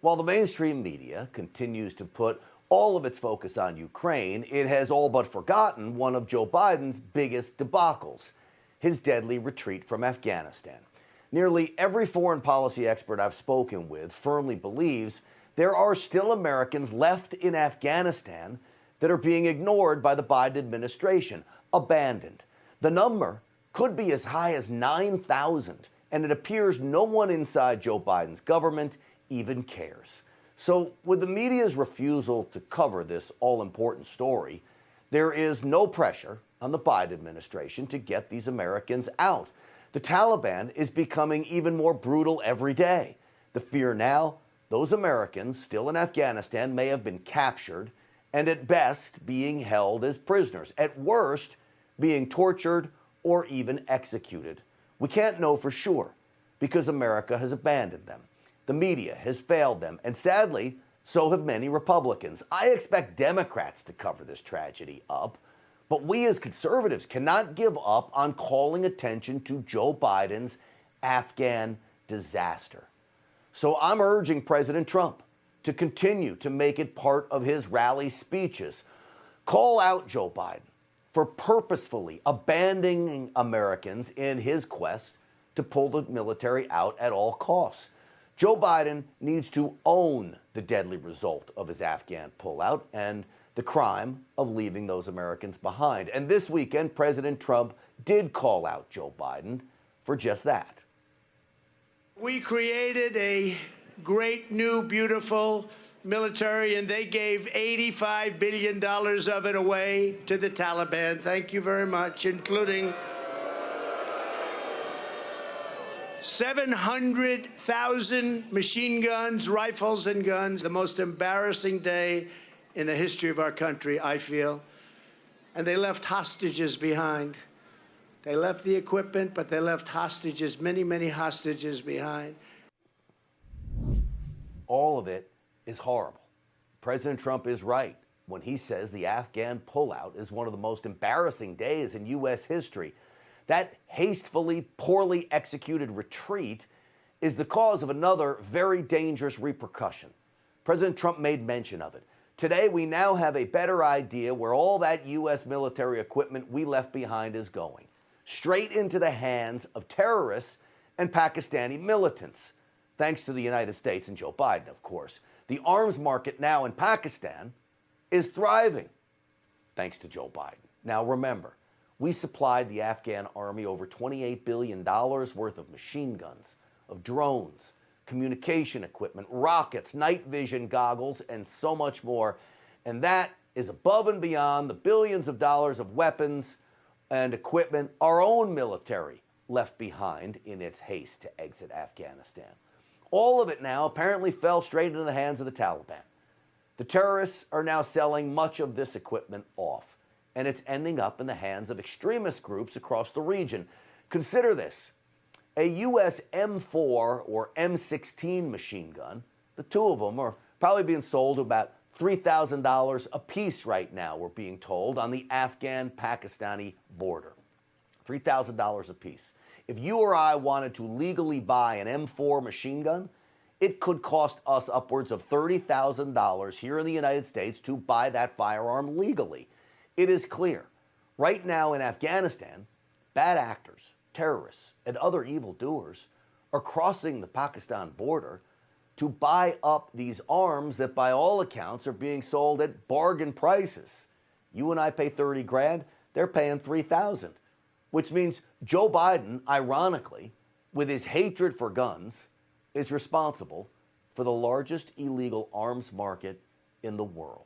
while the mainstream media continues to put all of its focus on Ukraine, it has all but forgotten one of Joe Biden's biggest debacles, his deadly retreat from Afghanistan. Nearly every foreign policy expert I've spoken with firmly believes there are still Americans left in Afghanistan that are being ignored by the Biden administration, abandoned. The number could be as high as 9,000, and it appears no one inside Joe Biden's government even cares. So with the media's refusal to cover this all-important story, there is no pressure on the Biden administration to get these Americans out. The Taliban is becoming even more brutal every day. The fear now, those Americans still in Afghanistan may have been captured and at best being held as prisoners, at worst being tortured or even executed. We can't know for sure because America has abandoned them. The media has failed them, and sadly, so have many Republicans. I expect Democrats to cover this tragedy up, but we as conservatives cannot give up on calling attention to Joe Biden's Afghan disaster. So I'm urging President Trump to continue to make it part of his rally speeches. Call out Joe Biden for purposefully abandoning Americans in his quest to pull the military out at all costs. Joe Biden needs to own the deadly result of his Afghan pullout and the crime of leaving those Americans behind. And this weekend, President Trump did call out Joe Biden for just that. We created a great new, beautiful military, and they gave $85 billion of it away to the Taliban. Thank you very much, including 700,000 machine guns, rifles, and guns. The most embarrassing day in the history of our country, I feel. And they left hostages behind. They left the equipment, but they left hostages, many, many hostages behind. All of it is horrible. President Trump is right when he says the Afghan pullout is one of the most embarrassing days in U.S. history. That hastefully, poorly executed retreat is the cause of another very dangerous repercussion. President Trump made mention of it. Today, we now have a better idea where all that U.S. military equipment we left behind is going. Straight into the hands of terrorists and Pakistani militants. Thanks to the United States and Joe Biden, of course. The arms market now in Pakistan is thriving, thanks to Joe Biden. Now remember, we supplied the Afghan army over $28 billion worth of machine guns, of drones, communication equipment, rockets, night vision goggles, and so much more. And that is above and beyond the billions of dollars of weapons and equipment our own military left behind in its haste to exit Afghanistan. All of it now apparently fell straight into the hands of the Taliban. The terrorists are now selling much of this equipment off, and it's ending up in the hands of extremist groups across the region. Consider this. A U.S. M4 or M16 machine gun, the two of them are probably being sold at about $3,000 a piece right now, we're being told, on the Afghan-Pakistani border. $3,000 a piece. If you or I wanted to legally buy an M4 machine gun, it could cost us upwards of $30,000 here in the United States to buy that firearm legally. It is clear, right now in Afghanistan, bad actors, terrorists, and other evildoers are crossing the Pakistan border to buy up these arms that by all accounts are being sold at bargain prices. You and I pay 30 grand, they're paying 3,000, which means Joe Biden, ironically, with his hatred for guns, is responsible for the largest illegal arms market in the world.